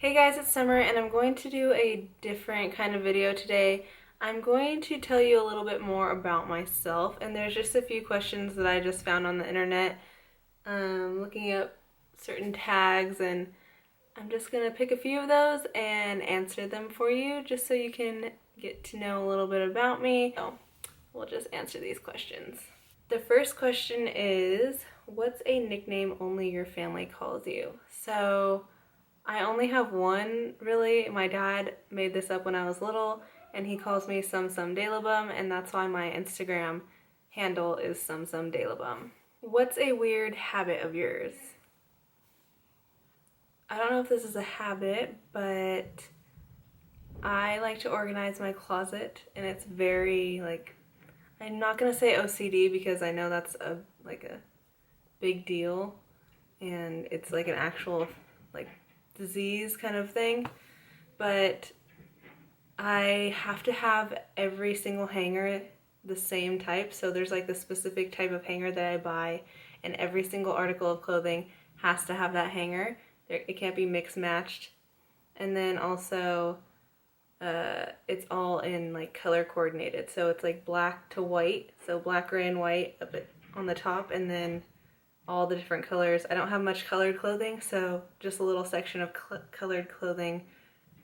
Hey guys, it's Summer and I'm going to do a different kind of video today. I'm going to tell you a little bit more about myself, and there's just a few questions that I just found on the internet, looking up certain tags, and I'm just going to pick a few of those and answer them for you just so you can get to know a little bit about me. So we'll just answer these questions. The first question is, what's a nickname only your family calls you? So I only have one, really. My dad made this up when I was little, and he calls me Sum Sum Daylabum, and that's why my Instagram handle is Sum Sum Daylabum. What's a weird habit of yours? I don't know if this is a habit, but I like to organize my closet, and it's very, I'm not gonna say OCD because I know that's a big deal, and it's like an actual, disease kind of thing, but I have to have every single hanger the same type. So there's like the specific type of hanger that I buy, and every single article of clothing has to have that hanger. It can't be mixed matched. And then also it's all in like color coordinated, so it's like black to white, so black, gray, and white up on the top, and then all the different colors. I don't have much colored clothing, so just a little section of colored clothing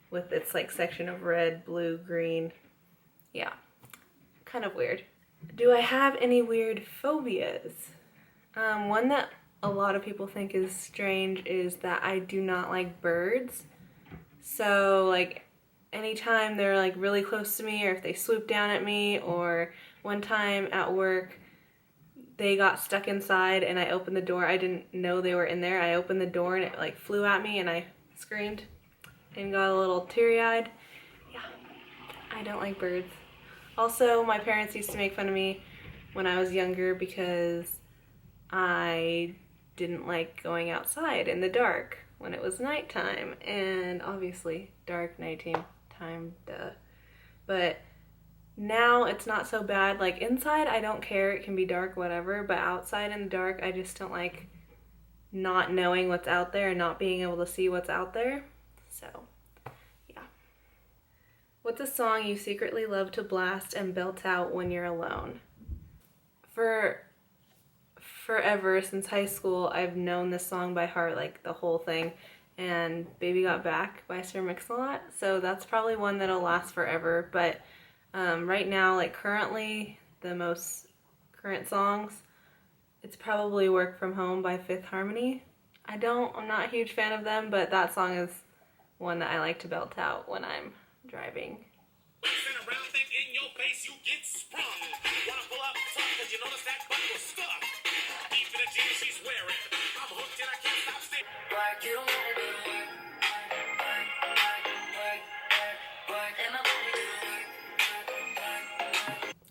with its like section of red, blue, green. Yeah, kind of weird. Do I have any weird phobias? One that a lot of people think is strange is that I do not like birds. So like anytime they're like really close to me, or if they swoop down at me, or one time at work they got stuck inside and I opened the door. I didn't know they were in there. I opened the door and it like flew at me and I screamed and got a little teary-eyed. Yeah, I don't like birds. Also, my parents used to make fun of me when I was younger because I didn't like going outside in the dark when it was nighttime, and obviously dark nighttime, duh. But now it's not so bad. Like inside, I don't care. It can be dark, whatever. But outside in the dark, I just don't like not knowing what's out there and not being able to see what's out there. So, yeah. What's a song you secretly love to blast and belt out when you're alone? For forever, since high school, I've known this song by heart, like the whole thing. And Baby Got Back by Sir Mix-a-Lot. So that's probably one that'll last forever. But right now, like currently, the most current songs, it's probably Work From Home by Fifth Harmony. I'm not a huge fan of them, but that song is one that I like to belt out when I'm driving.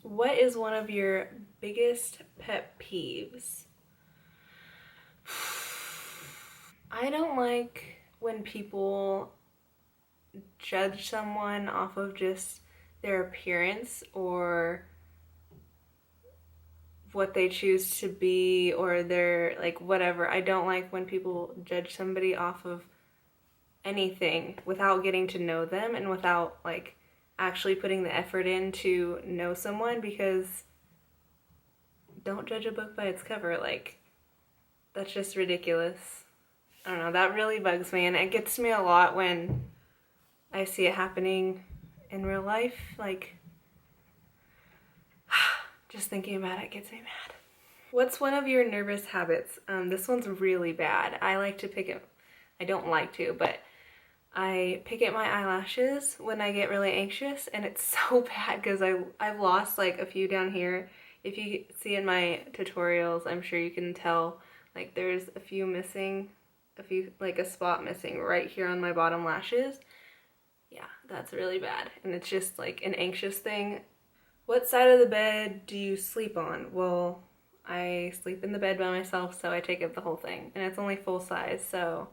What is one of your biggest pet peeves? I don't like when people judge someone off of just their appearance or what they choose to be, or their like whatever. I don't like when people judge somebody off of anything without getting to know them and without like actually putting the effort in to know someone, because don't judge a book by its cover. Like, that's just ridiculous. I don't know, that really bugs me, and it gets me a lot when I see it happening in real life. Like, just thinking about it gets me mad. What's one of your nervous habits? This one's really bad. I like to pick it, I don't like to, but I pick at my eyelashes when I get really anxious, and it's so bad because I've lost like a few down here. If you see in my tutorials, I'm sure you can tell, like there's a few missing, like a spot missing right here on my bottom lashes. Yeah, that's really bad, and it's just like an anxious thing. What side of the bed do you sleep on? Well, I sleep in the bed by myself, so I take up the whole thing, and it's only full size, so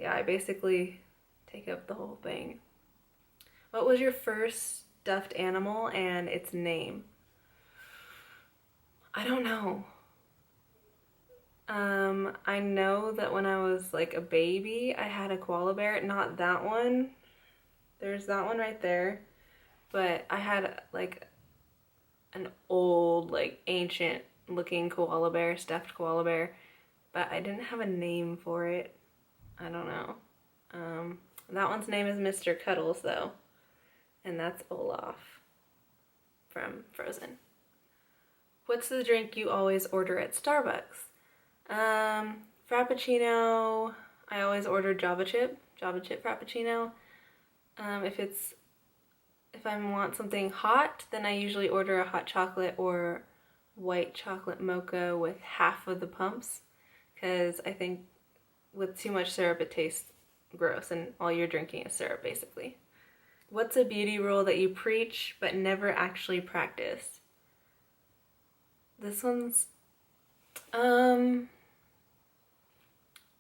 yeah, I basically take up the whole thing. What was your first stuffed animal and its name? I don't know. I know that when I was like a baby, I had a koala bear. Not that one. There's that one right there. But I had like an old, like ancient looking koala bear, stuffed koala bear. But I didn't have a name for it. I don't know. That one's name is Mr. Cuddles though. And that's Olaf from Frozen. What's the drink you always order at Starbucks? Frappuccino. I always order Java chip Frappuccino. If I want something hot, then I usually order a hot chocolate or white chocolate mocha with half of the pumps, because I think with too much syrup it tastes gross and all you're drinking is syrup basically. What's a beauty rule that you preach but never actually practice? This one's oh,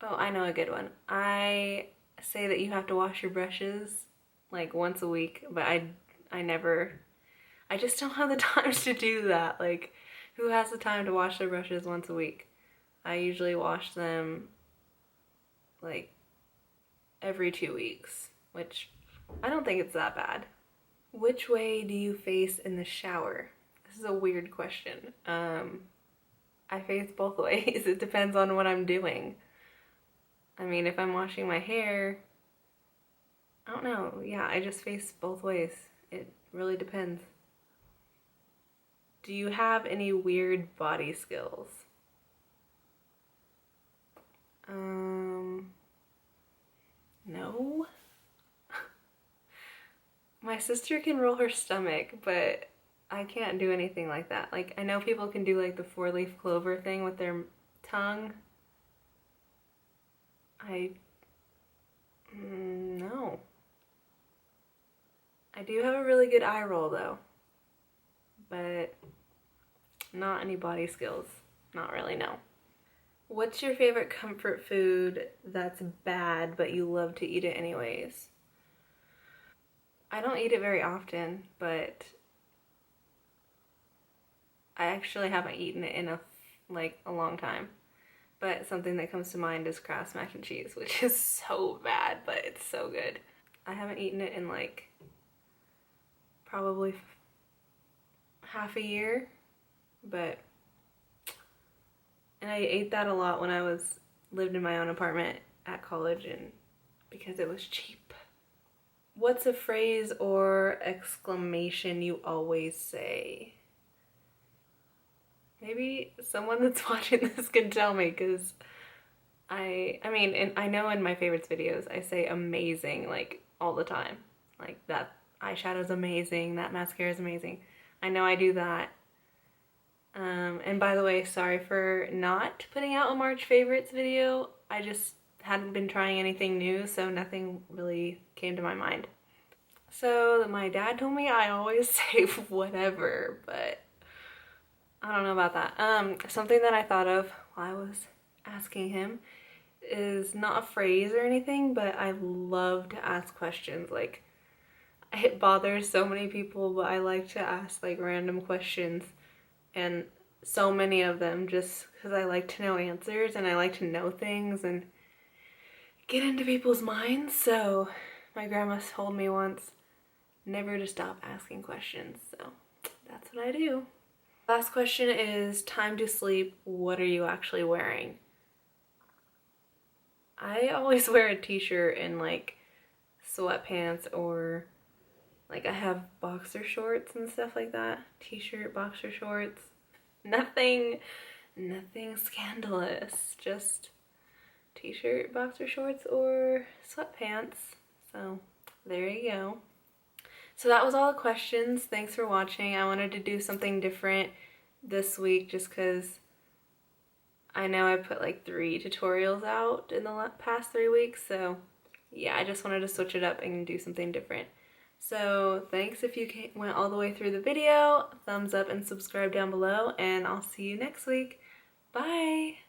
I know a good one. I say that you have to wash your brushes like once a week, but I just don't have the time to do that. Like, who has the time to wash their brushes once a week? I usually wash them like every 2 weeks, which I don't think it's that bad. Which way do you face in the shower? This is a weird question. I face both ways. It depends on what I'm doing. I mean, if I'm washing my hair, I don't know. Yeah, I just face both ways. It really depends. Do you have any weird body skills? No. My sister can roll her stomach, but I can't do anything like that. Like, I know people can do like the 4-leaf clover thing with their tongue. No. I do have a really good eye roll though, but not any body skills. Not really, no. What's your favorite comfort food that's bad but you love to eat it anyways? I don't eat it very often, but I actually haven't eaten it in a long time. But something that comes to mind is Kraft mac and cheese, which is so bad, but it's so good. I haven't eaten it in like probably half a year, and I ate that a lot when I lived in my own apartment at college, and because it was cheap. What's a phrase or exclamation you always say? Maybe someone that's watching this can tell me, because I mean, and I know in my favorites videos I say amazing like all the time. Like, that eyeshadow's amazing, that mascara's amazing. I know I do that. And by the way, sorry for not putting out a March favorites video. I just hadn't been trying anything new, so nothing really came to my mind. So my dad told me I always say whatever, but I don't know about that. Something that I thought of while I was asking him is not a phrase or anything, but I love to ask questions. Like, it bothers so many people, but I like to ask like random questions, and so many of them just because I like to know answers and I like to know things and get into people's minds. So my grandma told me once never to stop asking questions, so that's what I do. Last question is, time to sleep, what are you actually wearing? I always wear a t-shirt and like sweatpants, or like I have boxer shorts and stuff like that. T-shirt, boxer shorts. Nothing scandalous. Just t-shirt, boxer shorts, or sweatpants. So there you go. So that was all the questions. Thanks for watching. I wanted to do something different this week just because I know I put like 3 tutorials out in the past 3 weeks. So yeah, I just wanted to switch it up and do something different. So thanks if you went all the way through the video. Thumbs up and subscribe down below, and I'll see you next week. Bye!